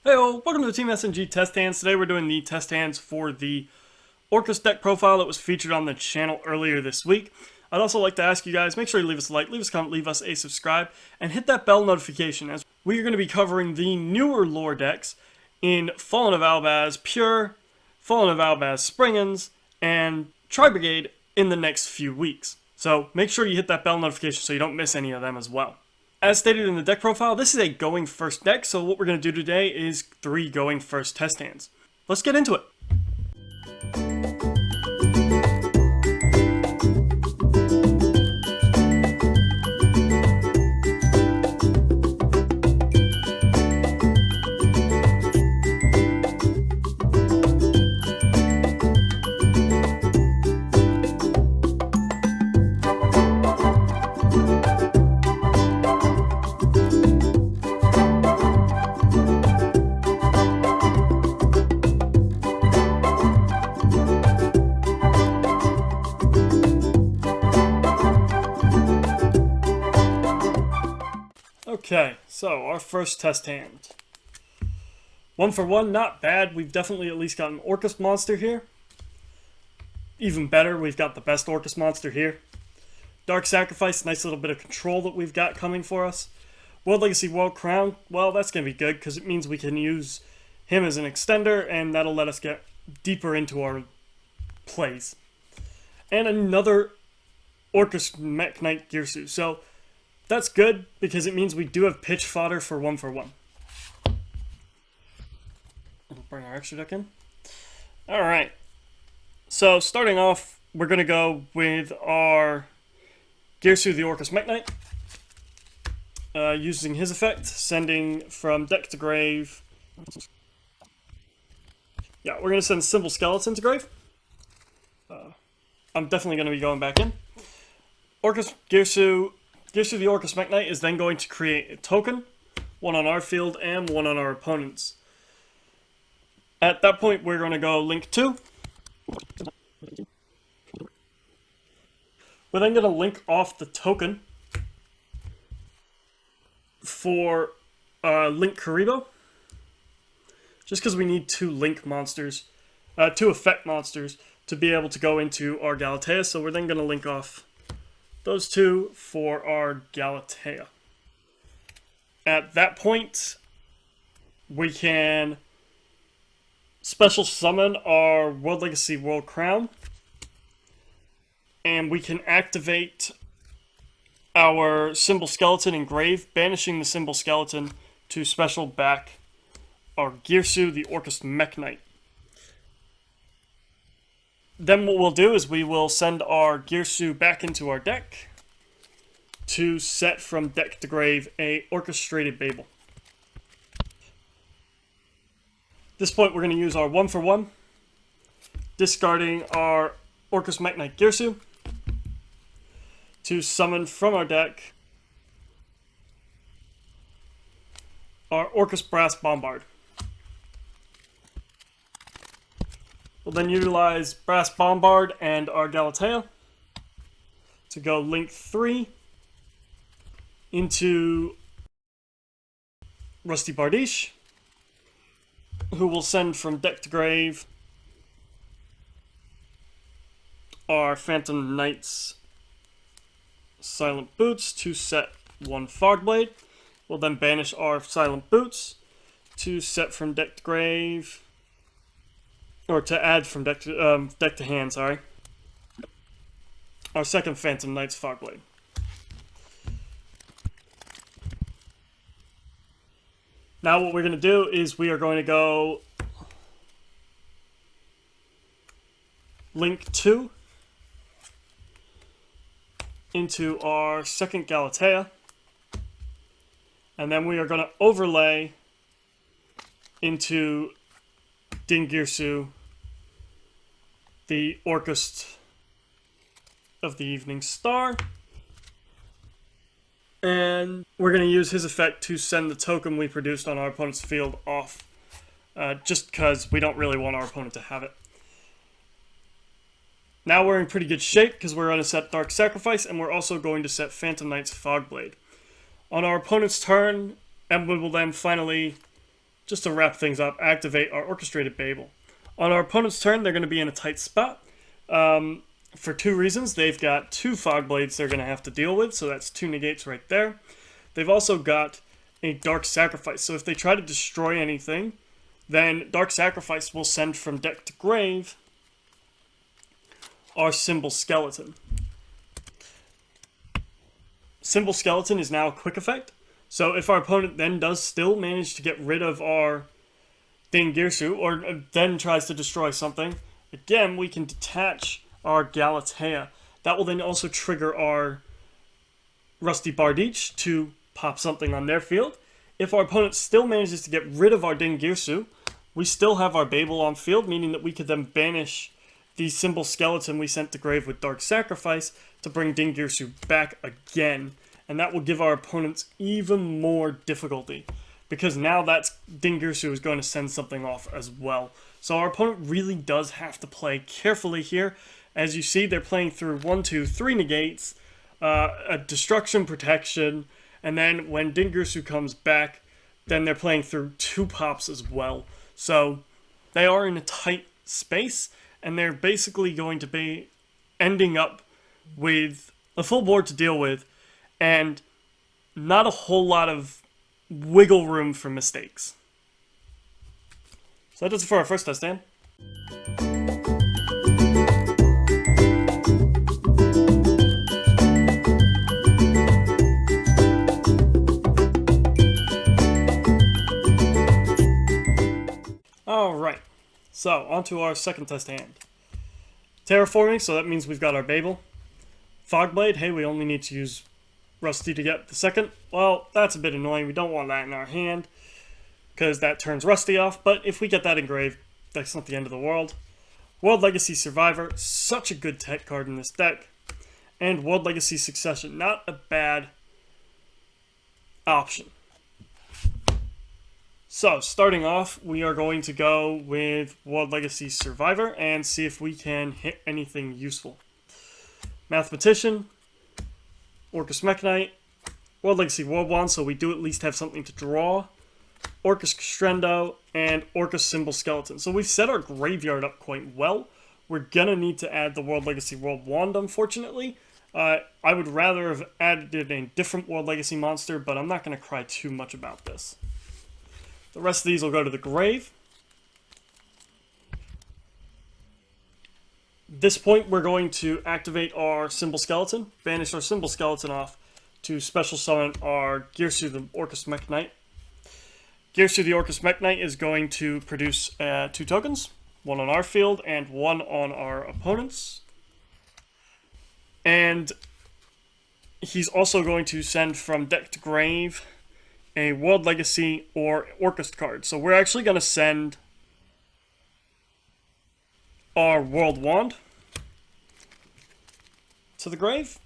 Heyo, welcome to the Team SNG test hands. Today we're doing the test hands for the Orcust deck profile that was featured on the channel earlier this week. I'd also like to ask you guys, make sure you leave us a like, leave us a comment, leave us a subscribe, and hit that bell notification as we are going to be covering the newer lore decks in Fallen of Albaz Pure, Fallen of Albaz Springens, and Tri-Brigade in the next few weeks. So make sure you hit that bell notification so you don't miss any of them as well. As stated in the deck profile, this is a going first deck, so what we're going to do today is 3 going first test hands. Let's get into it. Okay, so our first test hand. 1 for 1, not bad. We've definitely at least got an Orcust monster here. Even better, we've got the best Orcust monster here. Dark Sacrifice, nice little bit of control that we've got coming for us. World Legacy World Crown, well, that's going to be good because it means we can use him as an extender and that'll let us get deeper into our plays. And another Orcust Mech Knight Girsu. So that's good, because it means we do have pitch fodder for 1 for 1. We'll bring our extra deck in. Alright. So, starting off, we're going to go with our Girsu the Orcust Mech Knight. Using his effect, sending from deck to grave. Yeah, we're going to send Simple Skeleton to grave. I'm definitely going to be going back in. Orcust Girsu the Orcust Mech Knight is then going to create a token, one on our field and one on our opponent's. At that point, we're going to go link 2. We're then going to link off the token for Link Karibo, just because we need 2 link monsters, 2 effect monsters, to be able to go into our Galatea, so we're then going to link off those 2 for our Galatea. At that point, we can special summon our World Legacy World Crown, and we can activate our Symbol Skeleton in grave, banishing the Symbol Skeleton to special back our Girsu, the Orcust Mech Knight. Then what we'll do is we will send our Girsu back into our deck to set from deck to grave a Orchestrated Babel. At this point we're going to use our 1 for 1, discarding our Orcust Mech Knight Girsu to summon from our deck our Orcust Brass Bombard. We'll then utilize Brass Bombard and our Galatea to go link 3 into Rusty Bardiche, who will send from deck to grave our Phantom Knight's Silent Boots to set 1 Fogblade. We'll then banish our Silent Boots to set from deck to grave, or to add from deck to hand, sorry, our second Phantom Knight's Fogblade. Now what we're going to do is we are going to go link 2 into our second Galatea, and then we are going to overlay into Din Girsu, the Orcust of the Evening Star. And we're going to use his effect to send the token we produced on our opponent's field off, just because we don't really want our opponent to have it. Now we're in pretty good shape because we're going to set Dark Sacrifice, and we're also going to set Phantom Knight's Fogblade. On our opponent's turn, Emwood will then finally just to wrap things up, activate our Orchestrated Babel. On our opponent's turn, they're going to be in a tight spot. For two reasons. They've got two Fog Blades they're going to have to deal with, so that's two negates right there. They've also got a Dark Sacrifice, so if they try to destroy anything, then Dark Sacrifice will send from deck to grave our Symbol Skeleton. Symbol Skeleton is now a quick effect, so if our opponent then does still manage to get rid of our Dingirsu, or then tries to destroy something, again, we can detach our Galatea. That will then also trigger our Rusty Bardiche to pop something on their field. If our opponent still manages to get rid of our Dingirsu, we still have our Babel on field, meaning that we could then banish the Symbol Skeleton we sent to grave with Dark Sacrifice to bring Dingirsu back again. And that will give our opponents even more difficulty, because now that Dingirsu is going to send something off as well. So our opponent really does have to play carefully here. As you see, they're playing through 1, 2, 3 negates, a destruction protection, and then when Dingirsu comes back, then they're playing through 2 pops as well. So they are in a tight space, and they're basically going to be ending up with a full board to deal with, and not a whole lot of wiggle room for mistakes. So that does it for our first test stand. Alright, so on to our second test hand. Terraforming, so that means we've got our Babel. Fogblade, hey, we only need to use Rusty to get the second. Well, that's a bit annoying. We don't want that in our hand, because that turns Rusty off, but if we get that engraved, that's not the end of the world. World Legacy Survivor, such a good tech card in this deck. And World Legacy Succession, not a bad option. So, starting off, we are going to go with World Legacy Survivor and see if we can hit anything useful. Mathematician, Orcust Mekk-Knight, World Legacy World Wand, so we do at least have something to draw. Orcust Crescendo, and Orcust Symbol Skeleton. So we've set our graveyard up quite well. We're gonna need to add the World Legacy World Wand, unfortunately. I would rather have added a different World Legacy monster, but I'm not gonna cry too much about this. The rest of these will go to the grave. At this point, we're going to activate our Symbol Skeleton, banish our Symbol Skeleton off to special summon our Girsu the Orcust Mekk-Knight. Girsu the Orcust Mekk-Knight is going to produce 2 tokens, one on our field and one on our opponent's. And he's also going to send from deck to grave a World Legacy or Orcust card. So we're actually going to send our World Wand to the grave.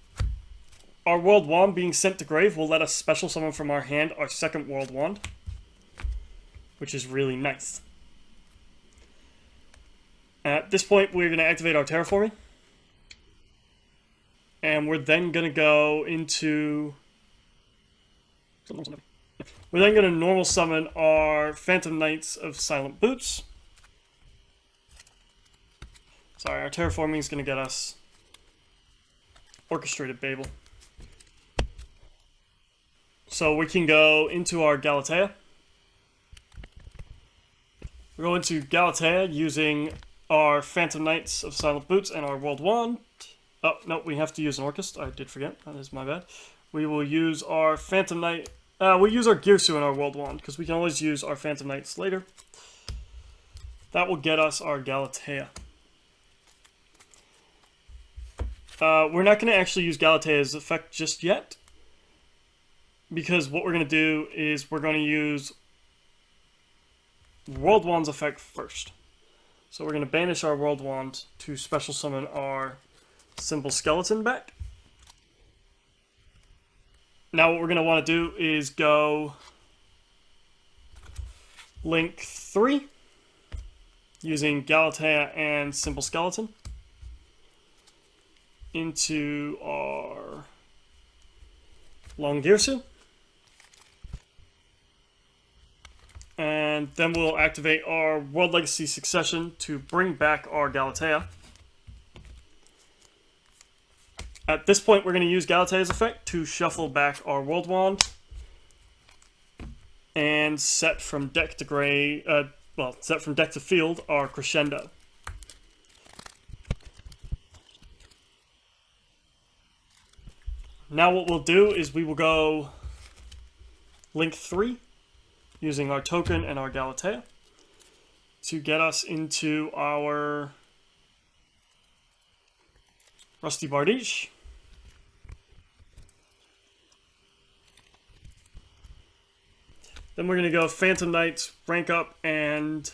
Our World Wand being sent to grave will let us special summon from our hand our second World Wand, which is really nice. At this point, we're going to activate our Terraforming. And we're then going to go into... We're then going to normal summon our Phantom Knights of Silent Boots. Sorry, our Terraforming is going to get us Orchestrated Babel. So we can go into our Galatea. We're going to Galatea using our Phantom Knights of Silent Boots and our World Wand. Oh, no, we have to use an Orcust. I did forget. That is my bad. We will use our Phantom Knight... we'll use our Girsu and our World Wand, because we can always use our Phantom Knights later. That will get us our Galatea. We're not going to actually use Galatea's effect just yet, because what we're going to do is we're going to use World Wand's effect first. So we're going to banish our World Wand to special summon our Symbol Skeleton back. Now what we're going to want to do is go Link 3 using Galatea and Symbol Skeleton into our Long Girsu. And Then we'll activate our World Legacy Succession to bring back our Galatea. At this point, we're going to use Galatea's effect to shuffle back our World Wand and set from deck to set from deck to field our Crescendo. Now what we'll do is we will go Link 3 using our token and our Galatea to get us into our Rusty Bardiche. Then we're going to go Phantom Knights, rank up, and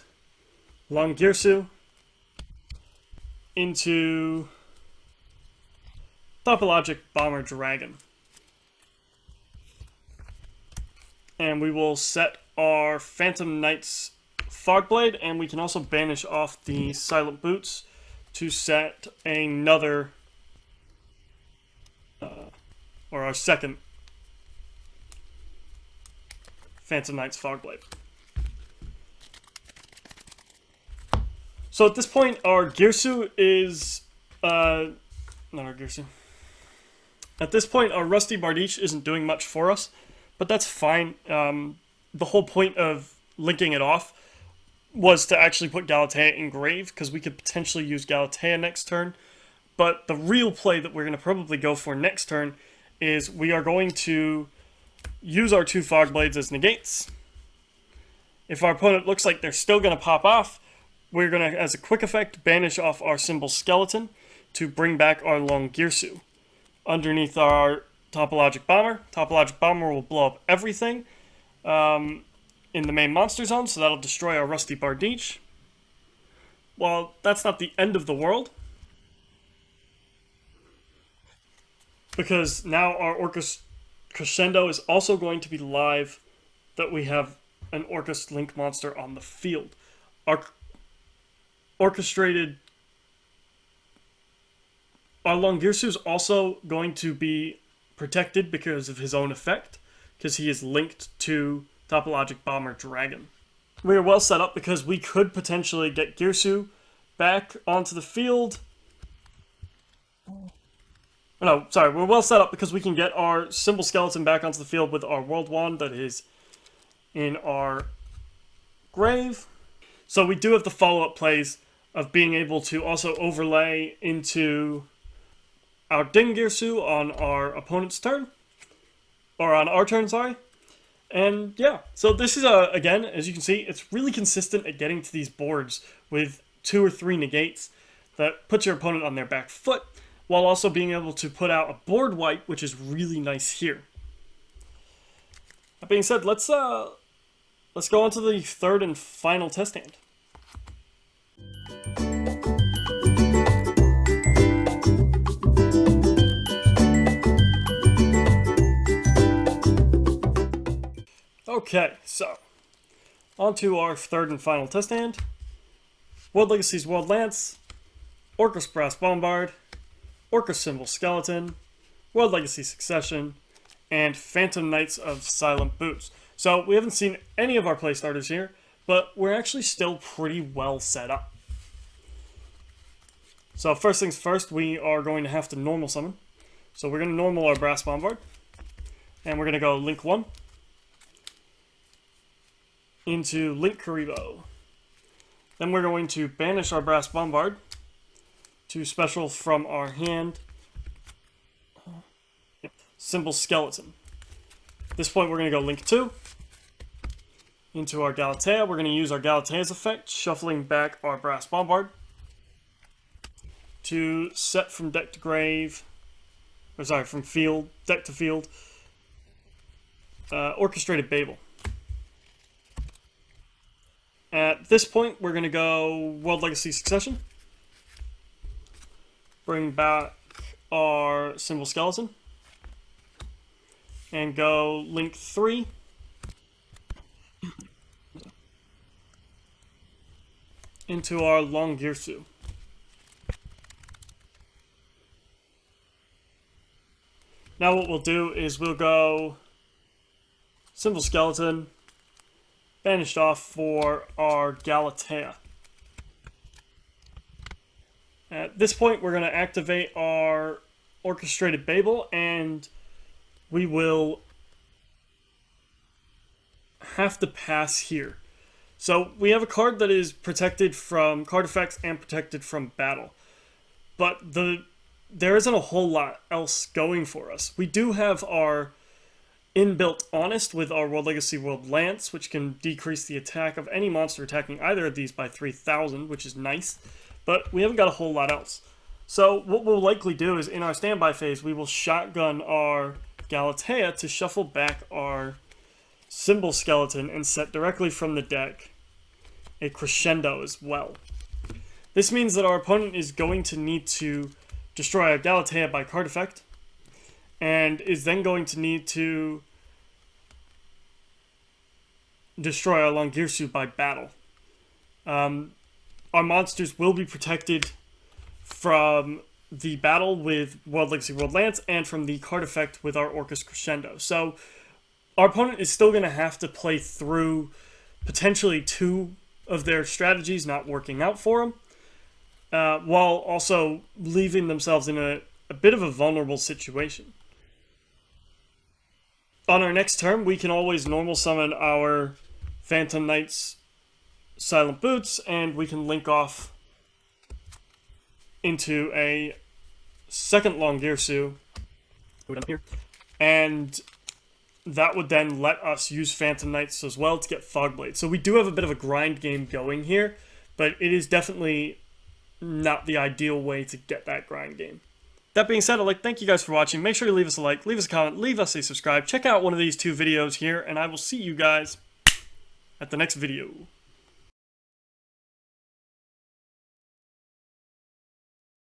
Longirsu into Topologic Bomber Dragon. And we will set our Phantom Knights Fogblade, and we can also banish off the Silent Boots to set another, or our second Phantom Knights Fogblade. So at this point, our Girsu is, not our Girsu. At this point, our Rusty Bardiche isn't doing much for us, but that's fine. The whole point of linking it off was to actually put Galatea in grave, because we could potentially use Galatea next turn. But the real play that we're going to probably go for next turn is we are going to use our 2 Fogblades as negates. If our opponent looks like they're still going to pop off, we're going to, as a quick effect, banish off our Symbol Skeleton to bring back our Longirsu. Underneath our Topologic Bomber. Topologic Bomber will blow up everything in the main monster zone, so that'll destroy our Rusty Bardiche. Well, that's not the end of the world, because now our Orcust Crescendo is also going to be live, that we have an Orcust Link monster on the field. Our orchestrated... Our Longirsu is also going to be protected because of his own effect, because he is linked to Topologic Bomber Dragon. We are well set up because we could potentially get Girsu back onto the field. No, sorry, we're well set up because we can get our Symbol Skeleton back onto the field with our World Wand that is in our grave. So we do have the follow-up plays of being able to also overlay into our Ding Girsu on our opponent's turn. Or on our turn, sorry. And yeah, so this is, again, as you can see, it's really consistent at getting to these boards with 2 or 3 negates that put your opponent on their back foot, while also being able to put out a board wipe, which is really nice here. That being said, let's go on to the third and final test hand. Okay, so on to our third and final test hand. World Legacy's World Lance, Orcust Brass Bombard, Orcust Symbol Skeleton, World Legacy Succession, and Phantom Knights of Silent Boots. So we haven't seen any of our play starters here, but we're actually still pretty well set up. So first things first, we are going to have to normal summon. So we're going to normal our Brass Bombard, and we're going to go Link 1 into Link Karibo. Then we're going to banish our Brass Bombard to special from our hand Symbol Skeleton. At this point we're going to go Link 2 into our Galatea. We're going to use our Galatea's effect, shuffling back our Brass Bombard to set from deck to grave, or sorry, from field, deck to field, Orchestrated Babel. At this point, we're going to go World Legacy Succession. Bring back our Symbol Skeleton. And go Link 3. Into our Longirsu. Now what we'll do is we'll go Symbol Skeleton, banished off for our Galatea. At this point, we're going to activate our Orchestrated Babel, and we will have to pass here. So we have a card that is protected from card effects and protected from battle. But there isn't a whole lot else going for us. We do have our inbuilt Honest with our World Legacy World Lance, which can decrease the attack of any monster attacking either of these by 3,000, which is nice. But we haven't got a whole lot else. So what we'll likely do is in our standby phase, we will shotgun our Galatea to shuffle back our Symbol Skeleton and set directly from the deck a Crescendo as well. This means that our opponent is going to need to destroy our Galatea by card effect, and is then going to need to destroy our Longirsu by battle. Our monsters will be protected from the battle with World Legacy World Lance and from the card effect with our Orcust Crescendo. So our opponent is still going to have to play through potentially two of their strategies not working out for them, while also leaving themselves in a bit of a vulnerable situation. On our next turn, we can always normal summon our Phantom Knight's Silent Boots, and we can link off into a second Longirsu, and that would then let us use Phantom Knights as well to get Fogblade. So we do have a bit of a grind game going here, but it is definitely not the ideal way to get that grind game. That being said, I'd like to thank you guys for watching. Make sure to leave us a like, leave us a comment, leave us a subscribe. Check out one of these two videos here, and I will see you guys at the next video.